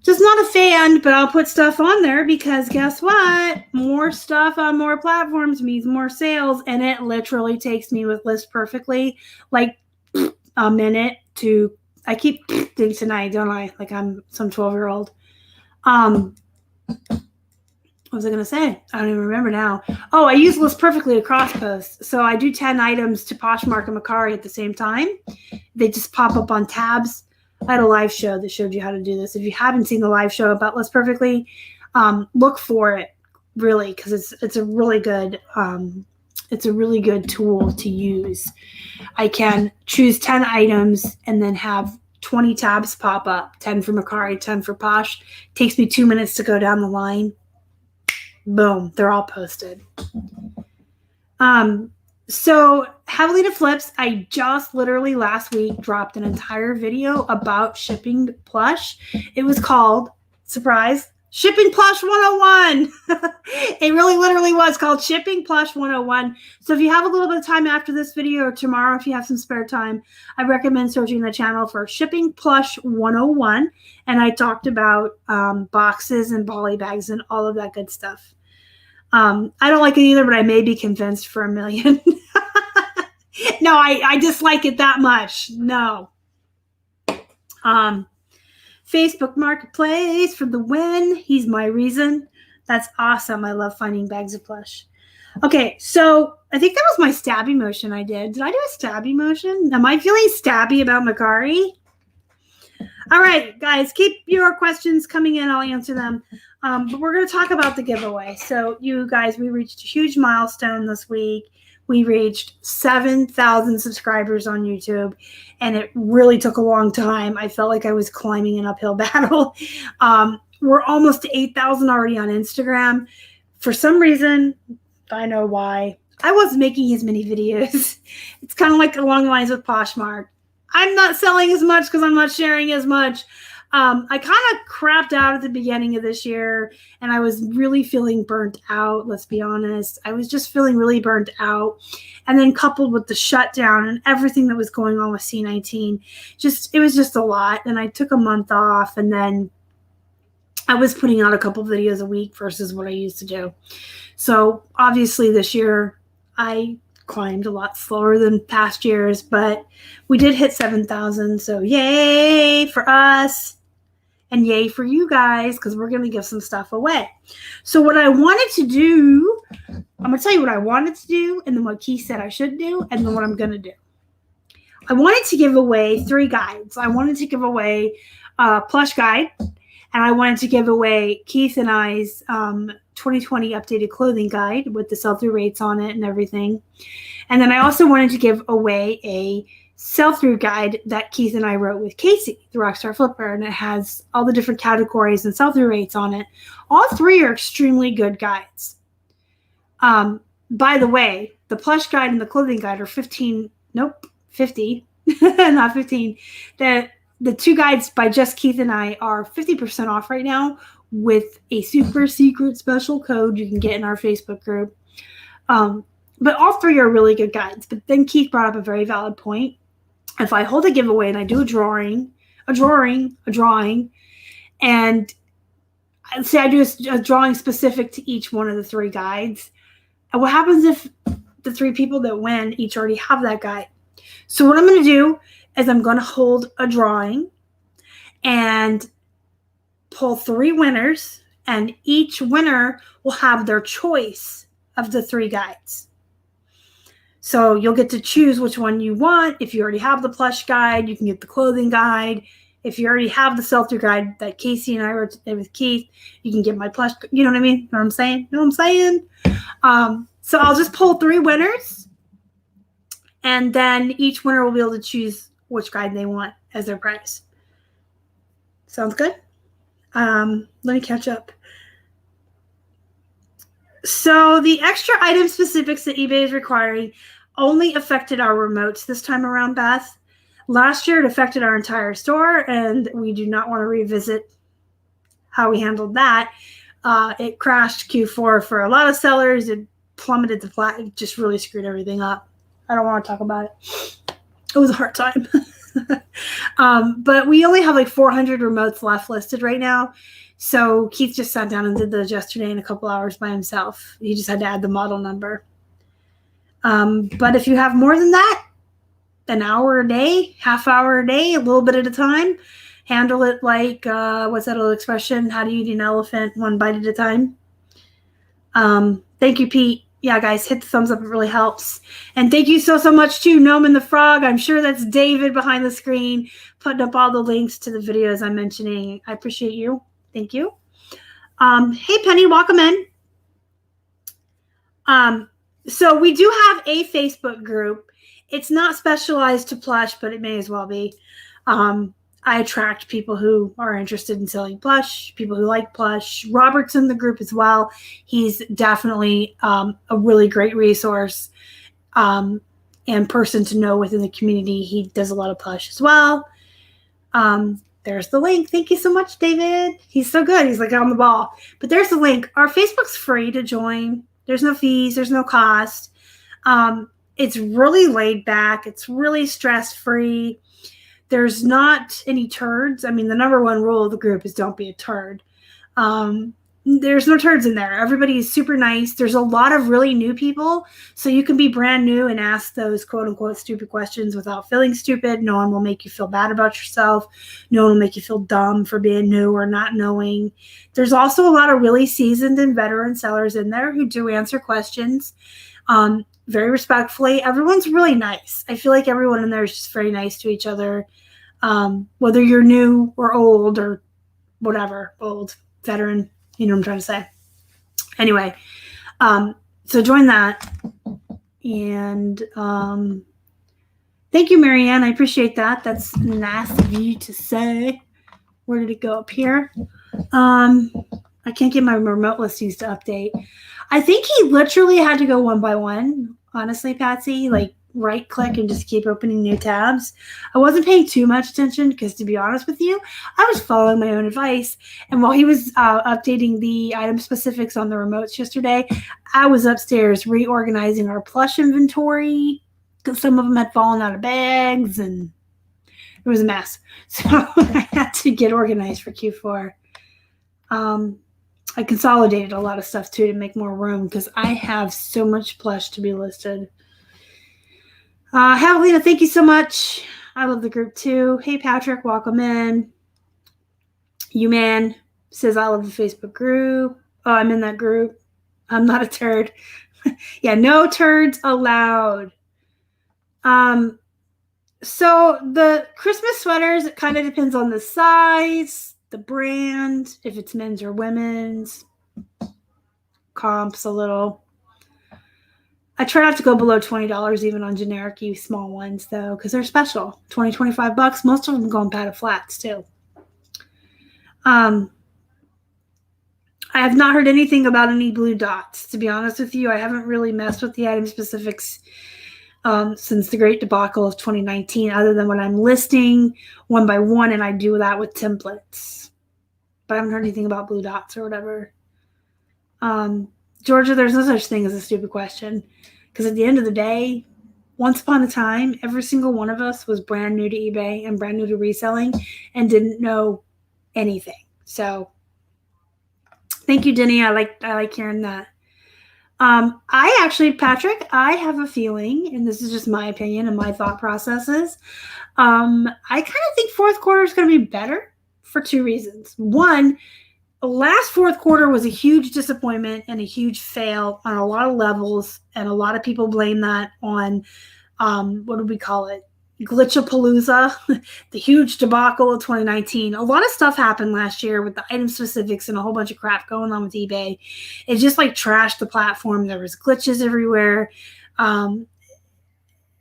Just not a fan, but I'll put stuff on there because guess what? More stuff on more platforms means more sales. And it literally takes me with List Perfectly like a minute to, I keep doing tonight, don't I? Like I'm some 12-year-old. What was I going to say? I don't even remember now. Oh, I use List Perfectly to crosspost. So I do 10 items to Poshmark and Mercari at the same time. They just pop up on tabs. I had a live show that showed you how to do this. If you haven't seen the live show about List Perfectly, look for it really because it's a really good tool to use. I can choose 10 items and then have 20 tabs pop up, 10 for Mercari, 10 for Posh. Takes me 2 minutes to go down the line. Boom, they're all posted. So heavily to flips, I just literally last week dropped an entire video about shipping plush. It was called, surprise, Shipping Plush 101. It really literally was called Shipping Plush 101. So if you have a little bit of time after this video or tomorrow, if you have some spare time, I recommend searching the channel for Shipping Plush 101. And I talked about boxes and poly bags and all of that good stuff. I don't like it either, but I may be convinced for $1 million. No, I dislike it that much. No. Facebook Marketplace for the win. He's my reason. That's awesome. I love finding bags of plush. Okay, so I think that was my stabby motion I did. Did I do a stabby motion? Am I feeling stabby about Mercari? All right, guys, keep your questions coming in. I'll answer them. But we're going to talk about the giveaway. So you guys, we reached a huge milestone this week. We reached 7,000 subscribers on YouTube, and it really took a long time. I felt like I was climbing an uphill battle. We're almost to 8,000 already on Instagram. For some reason, I know why, I wasn't making as many videos. It's kind of like along the lines with Poshmark. I'm not selling as much because I'm not sharing as much. I kind of crapped out at the beginning of this year, and I was really feeling burnt out. Let's be honest. I was just feeling really burnt out. And then coupled with the shutdown and everything that was going on with C19, it was just a lot. And I took a month off, and then I was putting out a couple videos a week versus what I used to do. So obviously this year I climbed a lot slower than past years, but we did hit 7,000. So yay for us. And yay for you guys, because we're going to give some stuff away. So what I wanted to do, I'm going to tell you what I wanted to do, and then what Keith said I should do, and then what I'm going to do. I wanted to give away 3 guides. I wanted to give away a plush guide, and I wanted to give away Keith and I's 2020 updated clothing guide with the sell-through rates on it and everything. And then I also wanted to give away a sell-through guide that Keith and I wrote with Casey, the Rockstar Flipper, and it has all the different categories and sell-through rates on it. All 3 are extremely good guides. By the way, the plush guide and the clothing guide are 50, not 15. The 2 guides by just Keith and I are 50% off right now with a super secret special code you can get in our Facebook group. But all 3 are really good guides. But then Keith brought up a very valid point. If I hold a giveaway and I do a drawing, and say I do a drawing specific to each one of the 3 guides, and what happens if the 3 people that win each already have that guide? So what I'm going to do is I'm going to hold a drawing and pull 3 winners, and each winner will have their choice of the 3 guides. So you'll get to choose which one you want. If you already have the plush guide, you can get the clothing guide. If you already have the sell-through guide that Casey and I wrote with Keith, you can get my plush. You know what I mean? Know what I'm saying? So I'll just pull 3 winners, and then each winner will be able to choose which guide they want as their prize. Sounds good. Let me catch up. So the extra item specifics that eBay is requiring only affected our remotes this time around, Beth. Last year, it affected our entire store, and we do not want to revisit how we handled that. It crashed Q4 for a lot of sellers. It plummeted the flat. It just really screwed everything up. I don't want to talk about it. It was a hard time. But we only have like 400 remotes left listed right now. So Keith just sat down and did those yesterday in a couple hours by himself. He just had to add the model number. But if you have more than that, an hour a day, half hour a day, a little bit at a time, handle it like, what's that old expression? How do you eat an elephant? One bite at a time. Thank you, Pete. Yeah, guys, hit the thumbs up. It really helps. And thank you so much to Gnome and the Frog. I'm sure that's David behind the screen, putting up all the links to the videos I'm mentioning. I appreciate you. Thank you. Hey, Penny, welcome in. So we do have a Facebook group. It's not specialized to plush, but it may as well be. I attract people who are interested in selling plush, people who like plush. Robert's in the group as well. He's definitely a really great resource and person to know within the community. He does a lot of plush as well. There's the link. Thank you so much, David. He's so good. He's like on the ball. But there's the link. Our Facebook's free to join. There's no fees. There's no cost. It's really laid back. It's really stress-free. There's not any turds. I mean, the number one rule of the group is don't be a turd. There's no turds in there. Everybody is super nice. There's a lot of really new people. So you can be brand new and ask those quote unquote stupid questions without feeling stupid. No one will make you feel bad about yourself. No one will make you feel dumb for being new or not knowing. There's also a lot of really seasoned and veteran sellers in there who do answer questions very respectfully. Everyone's really nice. I feel like everyone in there is just very nice to each other. Whether you're new or old or whatever, old, veteran, you know what I'm trying to say. Anyway, so join that. And thank you, Marianne. I appreciate that. That's nice of you to say. Where did it go up here? I can't get my remote listings to update. I think he literally had to go one by one, honestly, Patsy. Like, right click and just keep opening new tabs. I wasn't paying too much attention because, to be honest with you, I was following my own advice. And while he was updating the item specifics on the remotes yesterday, I was upstairs reorganizing our plush inventory because some of them had fallen out of bags and it was a mess. So I had to get organized for Q4. I consolidated a lot of stuff too to make more room because I have so much plush to be listed. Evelina, thank you so much. I love the group too. Hey, Patrick, welcome in. You man says I love the Facebook group. Oh, I'm in that group. I'm not a turd. Yeah, no turds allowed. So the Christmas sweaters, it kind of depends on the size, the brand, if it's men's or women's. Comps a little. I try not to go below $20 even on generic small ones though, because they're special. $20, $25. Most of them go on padded flats too. I have not heard anything about any blue dots. To be honest with you, I haven't really messed with the item specifics since the great debacle of 2019, other than when I'm listing one by one, and I do that with templates. But I haven't heard anything about blue dots or whatever. Georgia, there's no such thing as a stupid question. Because at the end of the day, once upon a time, every single one of us was brand new to eBay and brand new to reselling and didn't know anything. So thank you, Denny. I like hearing that. I actually, Patrick, I have a feeling, and this is just my opinion and my thought processes. I kind of think fourth quarter is going to be better for two reasons. One, last fourth quarter was a huge disappointment and a huge fail on a lot of levels, and a lot of people blame that on, what do we call it? Glitchapalooza, the huge debacle of 2019. A lot of stuff happened last year with the item specifics and a whole bunch of crap going on with eBay. It just like trashed the platform. There was glitches everywhere.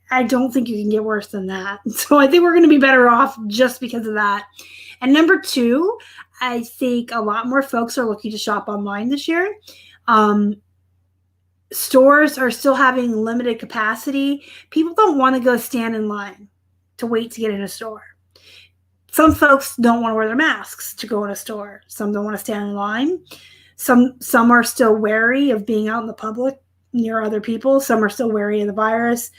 I don't think you can get worse than that. So I think we're going to be better off just because of that. And number two, I think a lot more folks are looking to shop online this year. Stores are still having limited capacity. People don't want to go stand in line to wait to get in a store. Some folks don't want to wear their masks to go in a store. Some don't want to stand in line. Some are still wary of being out in the public near other people. Some are still wary of the virus.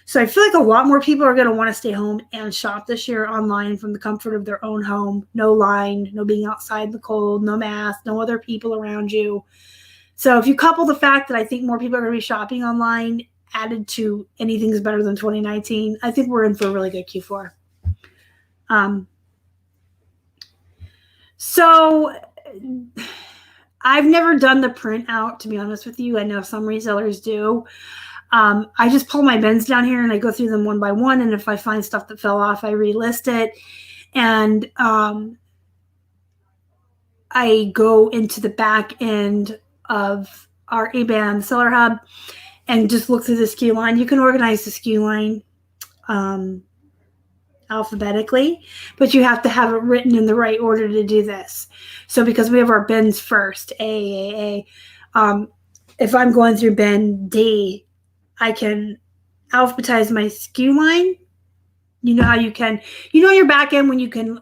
So I feel like a lot more people are going to want to stay home and shop this year online from the comfort of their own home. No line, no being outside in the cold, no mask, no other people around you. So if you couple the fact that I think more people are going to be shopping online added to anything's better than 2019, I think we're in for a really good Q4. So I've never done the print out, to be honest with you. I know some resellers do. I just pull my bins down here and I go through them one by one. And if I find stuff that fell off, I relist it. And I go into the back end of our eBay Seller Hub and just look through the SKU line. You can organize the SKU line alphabetically, but you have to have it written in the right order to do this. So because we have our bins first, A, if I'm going through bin D, I can alphabetize my SKU line. You know how you can, your back end when you can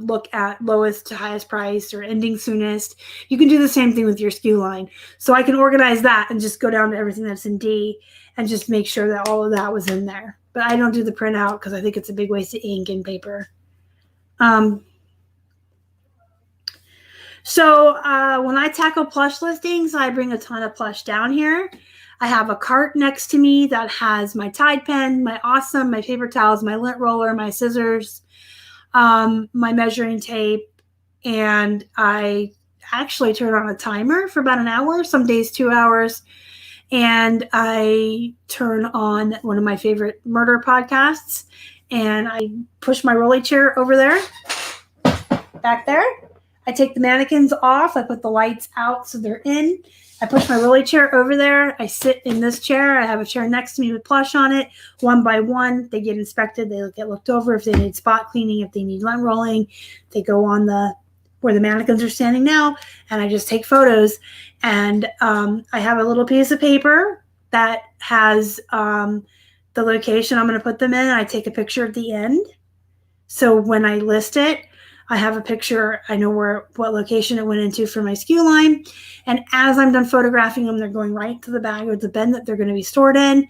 look at lowest to highest price or ending soonest. You can do the same thing with your SKU line. So I can organize that and just go down to everything that's in D and just make sure that all of that was in there. But I don't do the printout because I think it's a big waste of ink and paper. So when I tackle plush listings, I bring a ton of plush down here. I have a cart next to me that has my Tide pen, my Awesome, my paper towels, my lint roller, my scissors, my measuring tape, and I actually turn on a timer for about an hour, some days 2 hours, and I turn on one of my favorite murder podcasts, and I push my rolly chair over there, back there. I take the mannequins off. I put the lights out so they're in. I push my rolly chair over there. I sit in this chair. I have a chair next to me with plush on it. One by one, they get inspected. They get looked over. If they need spot cleaning, if they need lint rolling, they go on where the mannequins are standing now, and I just take photos. And I have a little piece of paper that has the location I'm going to put them in. I take a picture at the end. So when I list it, I have a picture. I know what location it went into for my SKU line. And as I'm done photographing them, they're going right to the bag or the bin that they're going to be stored in.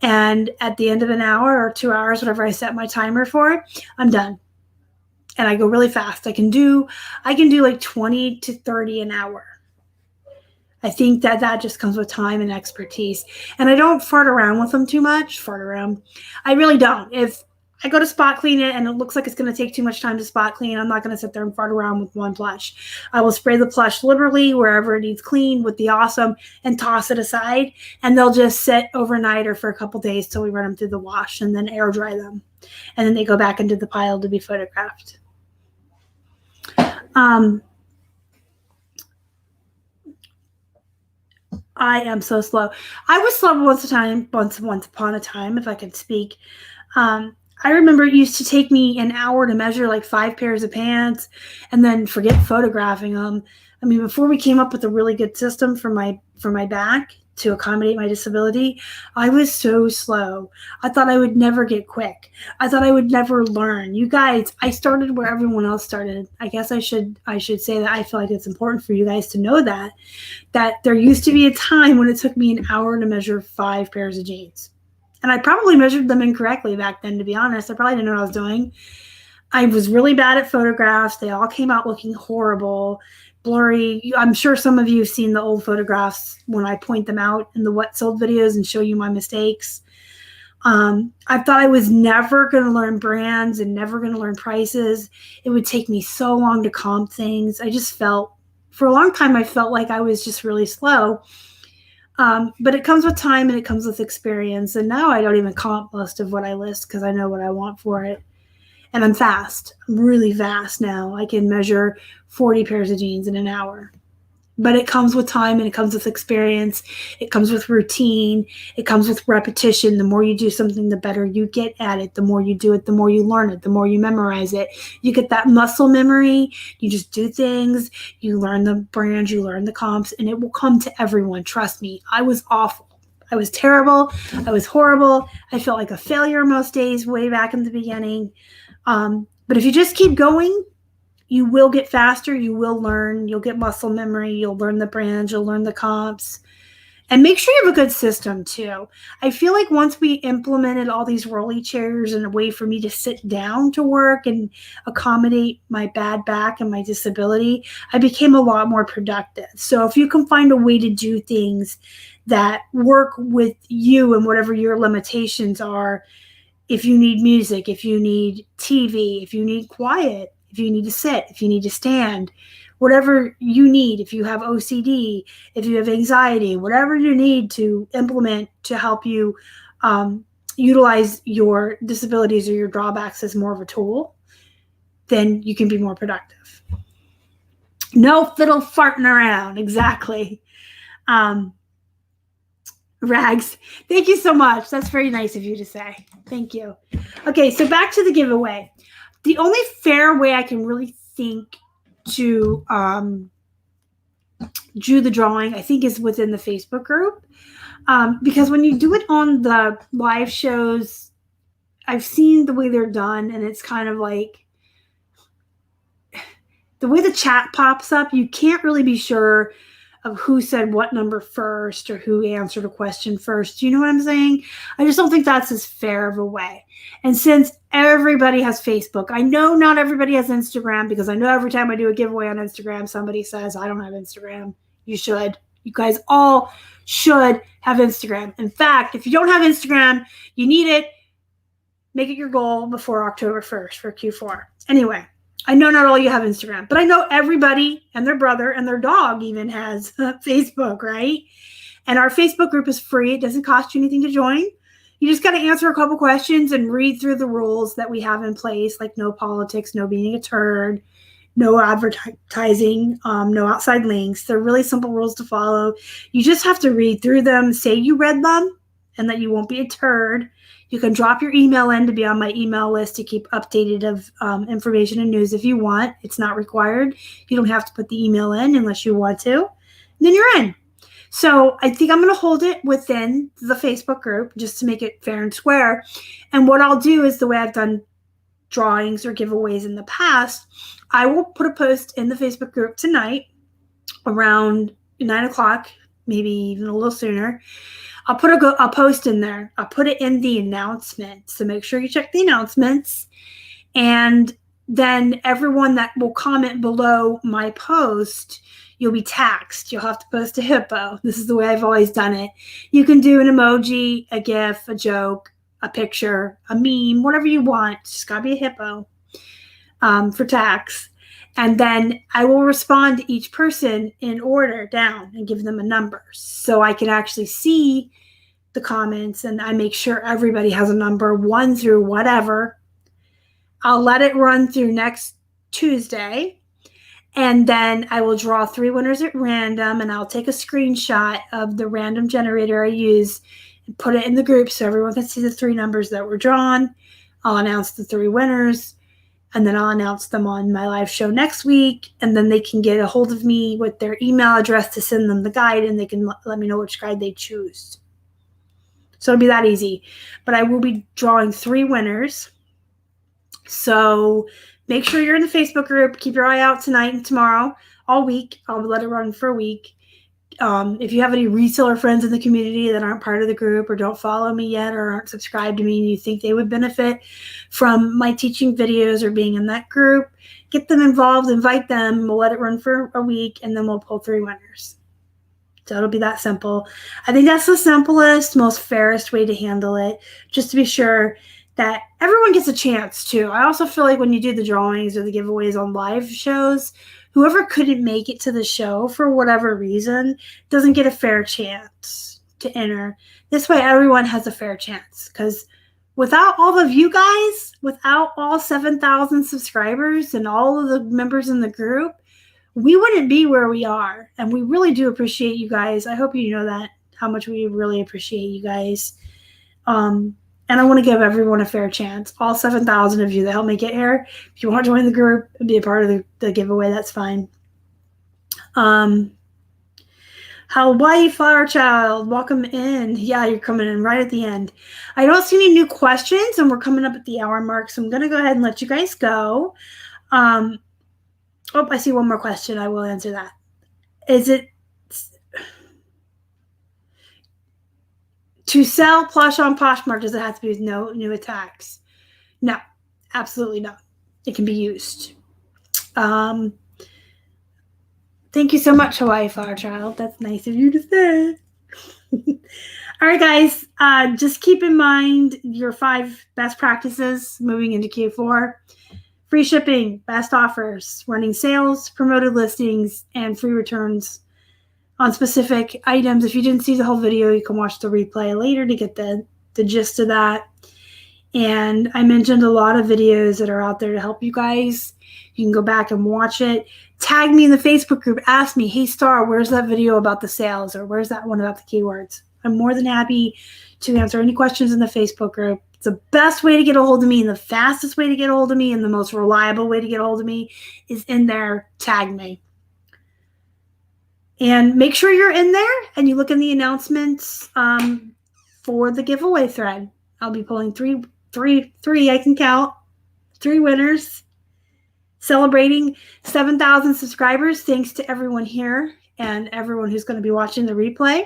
And at the end of an hour or 2 hours, whatever I set my timer for, I'm done. And I go really fast. I can do like 20 to 30 an hour. I think that just comes with time and expertise. And I don't fart around with them too much. I really don't. If I go to spot clean it and it looks like it's going to take too much time to spot clean, I'm not going to sit there and fart around with one plush. I will spray the plush liberally wherever it needs clean with the Awesome and toss it aside. And they'll just sit overnight or for a couple days till we run them through the wash and then air dry them. And then they go back into the pile to be photographed. I am so slow. I was slow once upon a time, if I could speak. I remember it used to take me an hour to measure like 5 pairs of pants and then forget photographing them. I mean, before we came up with a really good system for my back to accommodate my disability, I was so slow. I thought I would never get quick. I thought I would never learn. You guys, I started where everyone else started. I guess I should say that I feel like it's important for you guys to know that there used to be a time when it took me an hour to measure 5 pairs of jeans. And I probably measured them incorrectly back then, to be honest. I probably didn't know what I was doing. I was really bad at photographs. They all came out looking horrible, blurry. I'm sure some of you have seen the old photographs when I point them out in the What Sold videos and show you my mistakes. I thought I was never going to learn brands and never going to learn prices. It would take me so long to comp things. For a long time, I felt like I was just really slow. But it comes with time and it comes with experience. And now I don't even comp most of what I list because I know what I want for it. And I'm fast. I'm really fast now. I can measure 40 pairs of jeans in an hour. But it comes with time and it comes with experience. It comes with routine. It comes with repetition. The more you do something, the better you get at it. The more you do it, the more you learn it, the more you memorize it. You get that muscle memory. You just do things. You learn the brand, you learn the comps, and it will come to everyone. Trust me. I was awful. I was terrible. I was horrible. I felt like a failure most days way back in the beginning. But if you just keep going, you will get faster. You will learn. You'll get muscle memory. You'll learn the brands. You'll learn the comps. And make sure you have a good system, too. I feel like once we implemented all these rolly chairs and a way for me to sit down to work and accommodate my bad back and my disability, I became a lot more productive. So if you can find a way to do things that work with you and whatever your limitations are, if you need music, if you need TV, if you need quiet, if you need to sit, if you need to stand, whatever you need, if you have OCD, if you have anxiety, whatever you need to implement to help you utilize your disabilities or your drawbacks as more of a tool, then you can be more productive. No fiddle farting around. Exactly. Rags, thank you so much. That's very nice of you to say. Thank you. Okay, so back to the giveaway. The only fair way I can really think to do the drawing, I think, is within the Facebook group. Because when you do it on the live shows, I've seen the way they're done, and it's kind of like the way the chat pops up, you can't really be sure of who said what number first or who answered a question first. Do you know what I'm saying? I just don't think that's as fair of a way. And since everybody has Facebook, I know not everybody has Instagram, because I know every time I do a giveaway on Instagram, somebody says, I don't have Instagram. You should. You guys all should have Instagram. In fact, if you don't have Instagram, you need it. Make it your goal before October 1st for Q4. Anyway, I know not all you have Instagram, but I know everybody and their brother and their dog even has Facebook, right? And our Facebook group is free. It doesn't cost you anything to join. You just got to answer a couple questions and read through the rules that we have in place, like no politics, no being a turd, no advertising, no outside links. They're really simple rules to follow. You just have to read through them, say you read them, and that you won't be a turd. You can drop your email in to be on my email list to keep updated of information and news if you want. It's not required. You don't have to put the email in unless you want to. And then you're in. So I think I'm going to hold it within the Facebook group just to make it fair and square. And what I'll do is, the way I've done drawings or giveaways in the past, I will put a post in the Facebook group tonight around 9 o'clock, maybe even a little sooner. I'll put a post in there. I'll put it in the announcements. So make sure you check the announcements. And then everyone that will comment below my post, you'll be taxed. You'll have to post a hippo. This is the way I've always done it. You can do an emoji, a GIF, a joke, a picture, a meme, whatever you want. It's just gotta be a hippo for tax. And then I will respond to each person in order down and give them a number, so I can actually see the comments, and I make sure everybody has a number 1 through whatever. I'll let it run through next Tuesday, and then I will draw 3 winners at random, and I'll take a screenshot of the random generator I use and put it in the group so everyone can see the 3 numbers that were drawn. I'll announce the 3 winners, and then I'll announce them on my live show next week, and then they can get a hold of me with their email address to send them the guide, and they can let me know which guide they choose. So it'll be that easy. But I will be drawing 3 winners. So make sure you're in the Facebook group. Keep your eye out tonight and tomorrow, all week. I'll let it run for a week. If you have any reseller friends in the community that aren't part of the group or don't follow me yet or aren't subscribed to me and you think they would benefit from my teaching videos or being in that group, get them involved, invite them. We'll let it run for a week, and then we'll pull 3 winners. So it'll be that simple. I think that's the simplest, most fairest way to handle it, just to be sure that everyone gets a chance too. I also feel like when you do the drawings or the giveaways on live shows, whoever couldn't make it to the show for whatever reason doesn't get a fair chance to enter. This way everyone has a fair chance, because without all of you guys, without all 7,000 subscribers and all of the members in the group, we wouldn't be where we are. And we really do appreciate you guys. I hope you know that, how much we really appreciate you guys. And I want to give everyone a fair chance. All 7,000 of you that helped me get here. If you want to join the group and be a part of the giveaway, that's fine. Hawaii Flower Child, welcome in. Yeah, you're coming in right at the end. I don't see any new questions, and we're coming up at the hour mark, so I'm going to go ahead and let you guys go. Oh, I see one more question. I will answer that. Is it to sell plush on Poshmark? Does it have to be with no new attacks? No, absolutely not. It can be used. Thank you so much, Hawaii Flower Child. That's nice of you to say. All right, guys. Just keep in mind your 5 best practices moving into Q4. Free shipping, best offers, running sales, promoted listings, and free returns on specific items. If you didn't see the whole video, you can watch the replay later to get the gist of that. And I mentioned a lot of videos that are out there to help you guys. You can go back and watch it. Tag me in the Facebook group. Ask me, hey, Star, where's that video about the sales? Or where's that one about the keywords? I'm more than happy to answer any questions in the Facebook group. It's the best way to get a hold of me and the fastest way to get a hold of me and the most reliable way to get a hold of me is in there. Tag me. And make sure you're in there and you look in the announcements for the giveaway thread. I'll be pulling three, I can count, 3 winners. Celebrating 7,000 subscribers. Thanks to everyone here and everyone who's going to be watching the replay.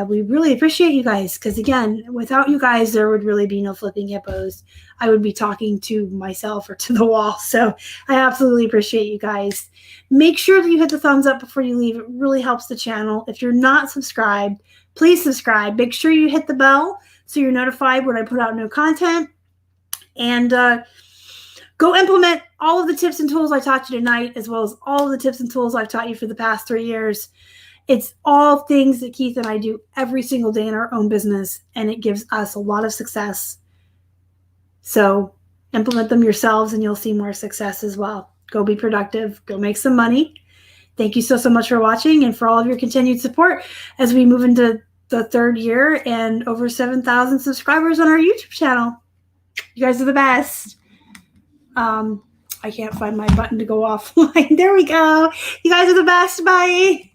We really appreciate you guys because, again, without you guys, there would really be no Flipping Hippos. I would be talking to myself or to the wall. So I absolutely appreciate you guys. Make sure that you hit the thumbs up before you leave. It really helps the channel. If you're not subscribed, please subscribe. Make sure you hit the bell so you're notified when I put out new content. And go implement all of the tips and tools I taught you tonight, as well as all of the tips and tools I've taught you for the past 3 years. It's all things that Keith and I do every single day in our own business, and it gives us a lot of success. So implement them yourselves, and you'll see more success as well. Go be productive. Go make some money. Thank you so much for watching and for all of your continued support as we move into the 3rd year and over 7,000 subscribers on our YouTube channel. You guys are the best. I can't find my button to go offline. There we go. You guys are the best. Bye.